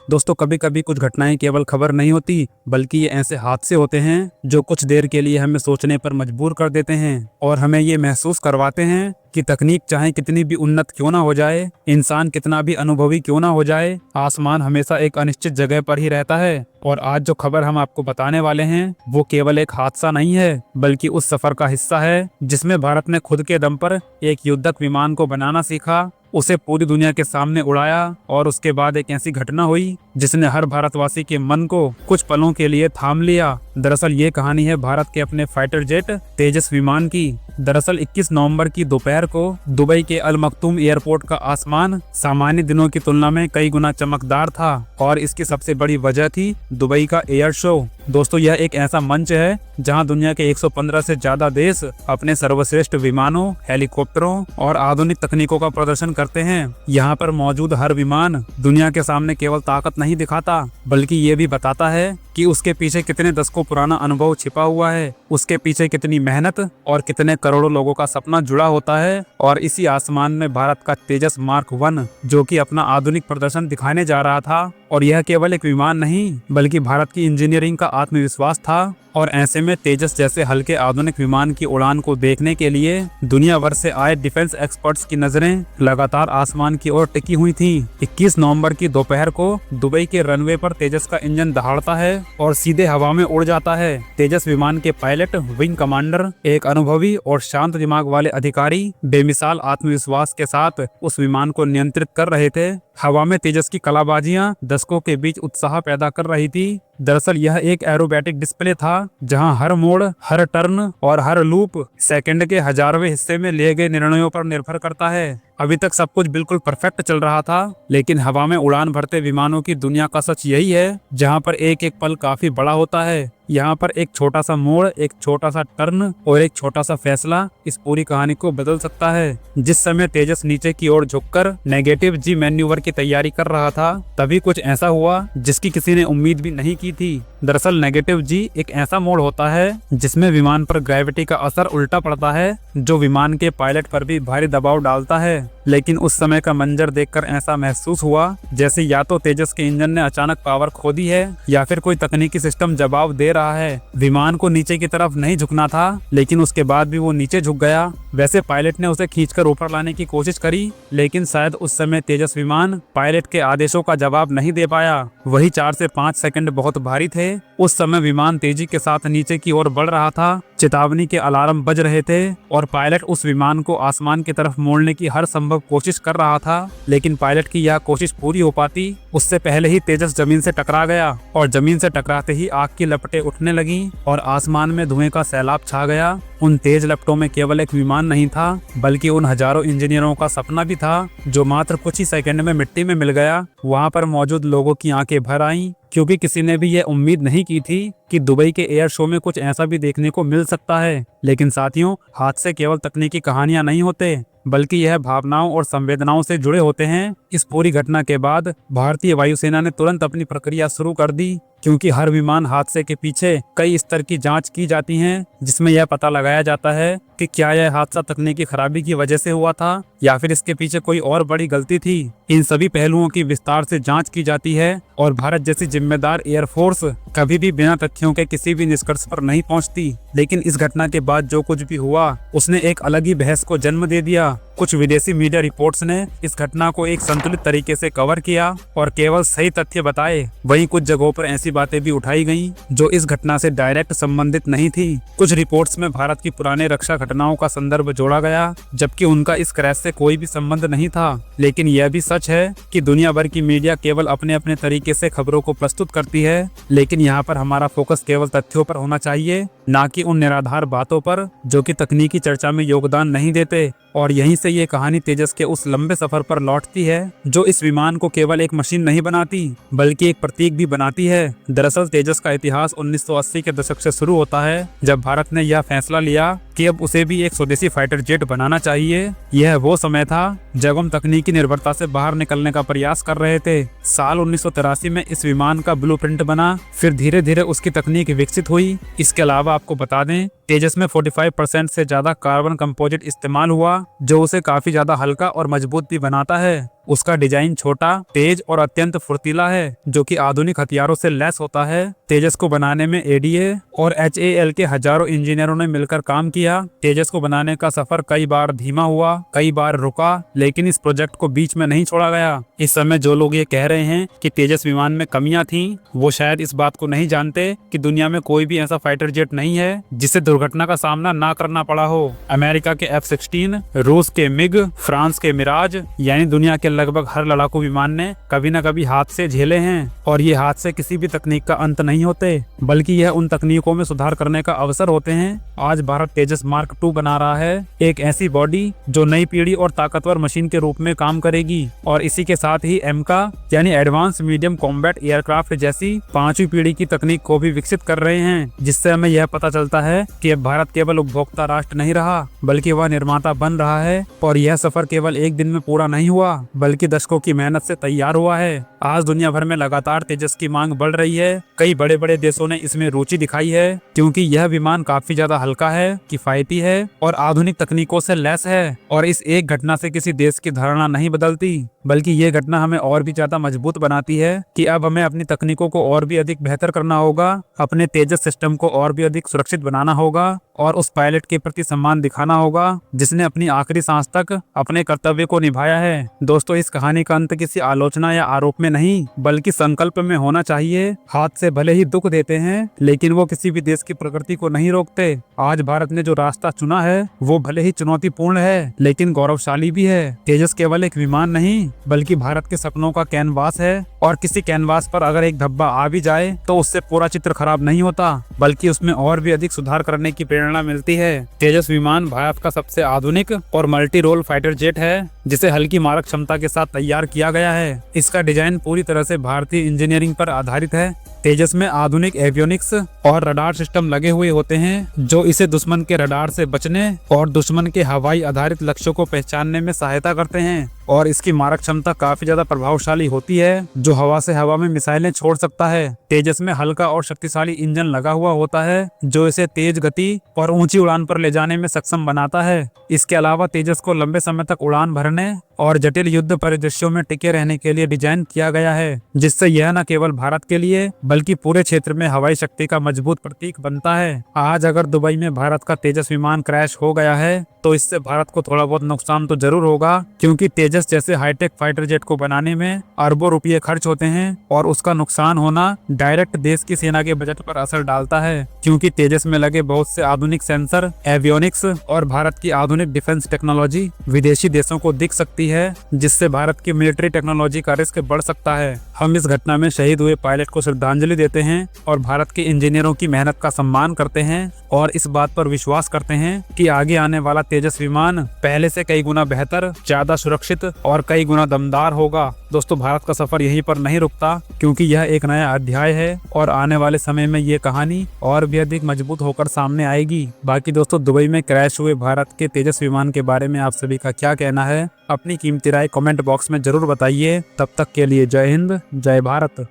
दोस्तों कभी कभी कुछ घटनाएं केवल खबर नहीं होती बल्कि ये ऐसे हादसे होते हैं जो कुछ देर के लिए हमें सोचने पर मजबूर कर देते हैं और हमें ये महसूस करवाते हैं कि तकनीक चाहे कितनी भी उन्नत क्यों ना हो जाए, इंसान कितना भी अनुभवी क्यों ना हो जाए, आसमान हमेशा एक अनिश्चित जगह पर ही रहता है। और आज जो खबर हम आपको बताने वाले हैं वो केवल एक हादसा नहीं है बल्कि उस सफर का हिस्सा है जिसमें भारत ने खुद के दम पर एक युद्धक विमान को बनाना सीखा, उसे पूरी दुनिया के सामने उड़ाया और उसके बाद एक ऐसी घटना हुई जिसने हर भारतवासी के मन को कुछ पलों के लिए थाम लिया। दरअसल ये कहानी है भारत के अपने फाइटर जेट तेजस विमान की। दरअसल 21 नवंबर की दोपहर को दुबई के अल मखतूम एयरपोर्ट का आसमान सामान्य दिनों की तुलना में कई गुना चमकदार था और इसकी सबसे बड़ी वजह थी दुबई का एयर शो। दोस्तों यह एक ऐसा मंच है जहां दुनिया के 115 से ज्यादा देश अपने सर्वश्रेष्ठ विमानों, हेलीकॉप्टरों और आधुनिक तकनीकों का प्रदर्शन करते हैं। यहाँ पर मौजूद हर विमान दुनिया के सामने केवल ताकत नहीं दिखाता बल्कि ये भी बताता है कि उसके पीछे कितने दशकों पुराना अनुभव छिपा हुआ है, उसके पीछे कितनी मेहनत और कितने करोड़ों लोगों का सपना जुड़ा होता है। और इसी आसमान में भारत का तेजस मार्क 1 जो कि अपना आधुनिक प्रदर्शन दिखाने जा रहा था। और यह केवल एक विमान नहीं बल्कि भारत की इंजीनियरिंग का आत्मविश्वास था। और ऐसे में तेजस जैसे हल्के आधुनिक विमान की उड़ान को देखने के लिए दुनिया भर से आए डिफेंस एक्सपर्ट्स की नजरें लगातार आसमान की ओर टिकी हुई थीं। 21 नवंबर की दोपहर को दुबई के रनवे पर तेजस का इंजन दहाड़ता है और सीधे हवा में उड़ जाता है। तेजस विमान के पायलट, विंग कमांडर, एक अनुभवी और शांत दिमाग वाले अधिकारी बेमिसाल आत्मविश्वास के साथ उस विमान को नियंत्रित कर रहे थे। हवा में तेजस की कलाबाजियां दर्शकों के बीच उत्साह पैदा कर रही थी। दरअसल यह एक एरोबैटिक डिस्प्ले था जहां हर मोड़, हर टर्न और हर लूप सेकंड के हजारवें हिस्से में लिए गए निर्णयों पर निर्भर करता है। अभी तक सब कुछ बिल्कुल परफेक्ट चल रहा था लेकिन हवा में उड़ान भरते विमानों की दुनिया का सच यही है जहां पर एक एक पल काफी बड़ा होता है। यहाँ पर एक छोटा सा मोड़, एक छोटा सा टर्न और एक छोटा सा फैसला इस पूरी कहानी को बदल सकता है। जिस समय तेजस नीचे की ओर झुककर नेगेटिव जी मैन्यूवर की तैयारी कर रहा था तभी कुछ ऐसा हुआ जिसकी किसी ने उम्मीद भी नहीं की थी। दरअसल नेगेटिव जी एक ऐसा मोड़ होता है जिसमें विमान पर ग्रेविटी का असर उल्टा पड़ता है जो विमान के पायलट पर भी भारी दबाव डालता है। लेकिन उस समय का मंजर देखकर ऐसा महसूस हुआ जैसे या तो तेजस के इंजन ने अचानक पावर खो दी है या फिर कोई तकनीकी सिस्टम जवाब दे रहा है। विमान को नीचे की तरफ नहीं झुकना था लेकिन उसके बाद भी वो नीचे झुक गया। वैसे पायलट ने उसे खींचकर ऊपर लाने की कोशिश करी लेकिन शायद उस समय तेजस विमान पायलट के आदेशों का जवाब नहीं दे पाया। वही 4 से 5 सेकंड बहुत भारी थे। उस समय विमान तेजी के साथ नीचे की ओर बढ़ रहा था, चेतावनी के अलार्म बज रहे थे और पायलट उस विमान को आसमान की तरफ मोड़ने की हर संभव कोशिश कर रहा था। लेकिन पायलट की यह कोशिश पूरी हो पाती उससे पहले ही तेजस जमीन से टकरा गया और जमीन से टकराते ही आग की लपटें उठने लगी और आसमान में धुएं का सैलाब छा गया। उन तेज लपटों में केवल एक विमान नहीं था बल्कि उन हजारों इंजीनियरों का सपना भी था जो मात्र कुछ ही सेकंड में मिट्टी में मिल गया। वहां पर मौजूद लोगों की आंखें भर आईं क्योंकि किसी ने भी यह उम्मीद नहीं की थी कि दुबई के एयर शो में कुछ ऐसा भी देखने को मिल सकता है। लेकिन साथियों, हादसे केवल तकनीकी कहानियां नहीं होते बल्कि यह भावनाओं और संवेदनाओं से जुड़े होते हैं। इस पूरी घटना के बाद भारतीय वायुसेना ने तुरंत अपनी प्रक्रिया शुरू कर दी क्योंकि हर विमान हादसे के पीछे कई स्तर की जांच की जाती है जिसमें यह पता लगाया जाता है कि क्या यह हादसा तकनीकी खराबी की वजह से हुआ था या फिर इसके पीछे कोई और बड़ी गलती थी। इन सभी पहलुओं की विस्तार से जांच की जाती है और भारत जैसी जिम्मेदार एयरफोर्स कभी भी बिना तथ्यों के किसी भी निष्कर्ष पर नहीं पहुंचती। लेकिन इस घटना के बाद जो कुछ भी हुआ उसने एक अलग ही बहस को जन्म दे दिया। कुछ विदेशी मीडिया रिपोर्ट्स ने इस घटना को एक संतुलित तरीके से कवर किया और केवल सही तथ्य बताए। वहीं कुछ जगहों पर ऐसी बातें भी उठाई गईं जो इस घटना से डायरेक्ट संबंधित नहीं थी। कुछ रिपोर्ट्स में भारत की पुराने रक्षा घटनाओं का संदर्भ जोड़ा गया जबकि उनका इस क्रैश से कोई भी संबंध नहीं था। लेकिन यह भी सच है कि दुनिया भर की मीडिया केवल अपने अपने तरीके से खबरों को प्रस्तुत करती है। लेकिन यहाँ पर हमारा फोकस केवल तथ्यों पर होना चाहिए, ना कि उन निराधार बातों पर जो कि तकनीकी चर्चा में योगदान नहीं देते। और यहीं से ये कहानी तेजस के उस लंबे सफर पर लौटती है जो इस विमान को केवल एक मशीन नहीं बनाती बल्कि एक प्रतीक भी बनाती है। दरअसल तेजस का इतिहास 1980 के दशक से शुरू होता है जब भारत ने यह फैसला लिया कि अब उसे भी एक स्वदेशी फाइटर जेट बनाना चाहिए। यह वो समय था जब हम तकनीकी निर्भरता से बाहर निकलने का प्रयास कर रहे थे। साल 1983 में इस विमान का ब्लूप्रिंट बना, फिर धीरे धीरे उसकी तकनीक विकसित हुई। इसके अलावा आपको बता दें तेजस में 45% से ज्यादा कार्बन कंपोजिट इस्तेमाल हुआ, जो उसे काफी ज्यादा हल्का और मजबूत भी बनाता है। उसका डिजाइन छोटा, तेज और अत्यंत फुर्तीला है, जो कि आधुनिक हथियारों से लैस होता है। तेजस को बनाने में एडीए और HAL के हजारों इंजीनियरों ने मिलकर काम किया। तेजस को बनाने का सफर कई बार धीमा हुआ, कई बार रुका, लेकिन इस प्रोजेक्ट को बीच में नहीं छोड़ा गया। इस समय जो लोग ये कह रहे हैं कि तेजस विमान में कमियां थीं, वो शायद इस बात को नहीं जानते कि दुनिया में कोई भी ऐसा फाइटर जेट नहीं है जिसे दुर्घटना का सामना ना करना पड़ा हो। अमेरिका के F-16, रूस के मिग, फ्रांस के मिराज, यानी दुनिया के लगभग हर लड़ाकू विमान ने कभी न कभी हादसे झेले हैं। और ये हादसे किसी भी तकनीक का अंत नहीं होते, बल्कि यह उन तकनीकों में सुधार करने का अवसर होते हैं। आज भारत तेजस मार्क 2 बना रहा है, एक ऐसी बॉडी जो नई पीढ़ी और ताकतवर मशीन के रूप में काम करेगी। और इसी के साथ ही एमका यानी एडवांस मीडियम कॉम्बैट एयरक्राफ्ट जैसी 5वीं पीढ़ी की तकनीक को भी विकसित कर रहे हैं, जिससे हमें यह पता चलता है कि अब भारत केवल उपभोक्ता राष्ट्र नहीं रहा, बल्कि वह निर्माता बन रहा है। और यह सफर केवल एक दिन में पूरा नहीं हुआ, बल्कि दशकों की मेहनत से तैयार हुआ है। आज दुनिया भर में लगातार तेजस की मांग बढ़ रही है। कई बड़े बड़े देशों ने इसमें रुचि दिखाई है, क्योंकि यह विमान काफी ज्यादा हल्का है, किफायती है और आधुनिक तकनीकों से लैस है। और इस एक घटना से किसी देश की धारणा नहीं बदलती, बल्कि ये घटना हमें और भी ज्यादा मजबूत बनाती है कि अब हमें अपनी तकनीकों को और भी अधिक बेहतर करना होगा, अपने तेजस सिस्टम को और भी अधिक सुरक्षित बनाना होगा और उस पायलट के प्रति सम्मान दिखाना होगा जिसने अपनी आखिरी सांस तक अपने कर्तव्य को निभाया है। दोस्तों, इस कहानी का अंत किसी आलोचना या आरोप में नहीं, बल्कि संकल्प में होना चाहिए। हादसे भले ही दुख देते हैं, लेकिन वो किसी भी देश की प्रगति को नहीं रोकते। आज भारत ने जो रास्ता चुना है वो भले ही चुनौतीपूर्ण है, लेकिन गौरवशाली भी है। तेजस केवल एक विमान नहीं, बल्कि भारत के सपनों का कैनवास है। और किसी कैनवास पर अगर एक धब्बा आ भी जाए तो उससे पूरा चित्र खराब नहीं होता, बल्कि उसमें और भी अधिक सुधार करने की प्रेरणा मिलती है। तेजस विमान भारत का सबसे आधुनिक और मल्टी रोल फाइटर जेट है, जिसे हल्की मारक क्षमता के साथ तैयार किया गया है। इसका डिजाइन पूरी तरह से भारतीय इंजीनियरिंग पर आधारित है। तेजस में आधुनिक एवियोनिक्स और रडार सिस्टम लगे हुए होते हैं, जो इसे दुश्मन के रडार से बचने और दुश्मन के हवाई आधारित लक्ष्यों को पहचानने में सहायता करते हैं। और इसकी मारक क्षमता काफी ज्यादा प्रभावशाली होती है, जो हवा से हवा में मिसाइलें छोड़ सकता है। तेजस में हल्का और शक्तिशाली इंजन लगा हुआ होता है, जो इसे तेज गति और ऊंची उड़ान पर ले जाने में सक्षम बनाता है। इसके अलावा तेजस को लंबे समय तक उड़ान भरने और जटिल युद्ध परिदृश्यों में टिके रहने के लिए डिजाइन किया गया है, जिससे यह न केवल भारत के लिए बल्कि पूरे क्षेत्र में हवाई शक्ति का मजबूत प्रतीक बनता है। आज अगर दुबई में भारत का तेजस विमान क्रैश हो गया है तो इससे भारत को थोड़ा बहुत नुकसान तो जरूर होगा, क्योंकि तेजस जैसे हाईटेक फाइटर जेट को बनाने में अरबों रुपये खर्च होते हैं और उसका नुकसान होना डायरेक्ट देश की सेना के बजट पर असर डालता है, क्योंकि तेजस में लगे बहुत से आधुनिक सेंसर, एवियोनिक्स और भारत की आधुनिक डिफेंस टेक्नोलॉजी विदेशी देशों को दिख सकती है, जिससे भारत की मिलिट्री टेक्नोलॉजी का रिस्क बढ़ सकता है। हम इस घटना में शहीद हुए पायलट को श्रद्धांजलि देते हैं और भारत के इंजीनियरों की मेहनत का सम्मान करते हैं और इस बात पर विश्वास करते हैं कि आगे आने वाला तेजस विमान पहले से कई गुना बेहतर, ज्यादा सुरक्षित और कई गुना दमदार होगा। दोस्तों, भारत का सफर यहीं पर नहीं रुकता, क्योंकि यह एक नया अध्याय है और आने वाले समय में ये कहानी और भी अधिक मजबूत होकर सामने आएगी। बाकी दोस्तों, दुबई में क्रैश हुए भारत के तेजस विमान के बारे में आप सभी का क्या कहना है? अपनी कीमती राय कमेंट बॉक्स में जरूर बताइए। तब तक के लिए जय हिंद, जय भारत।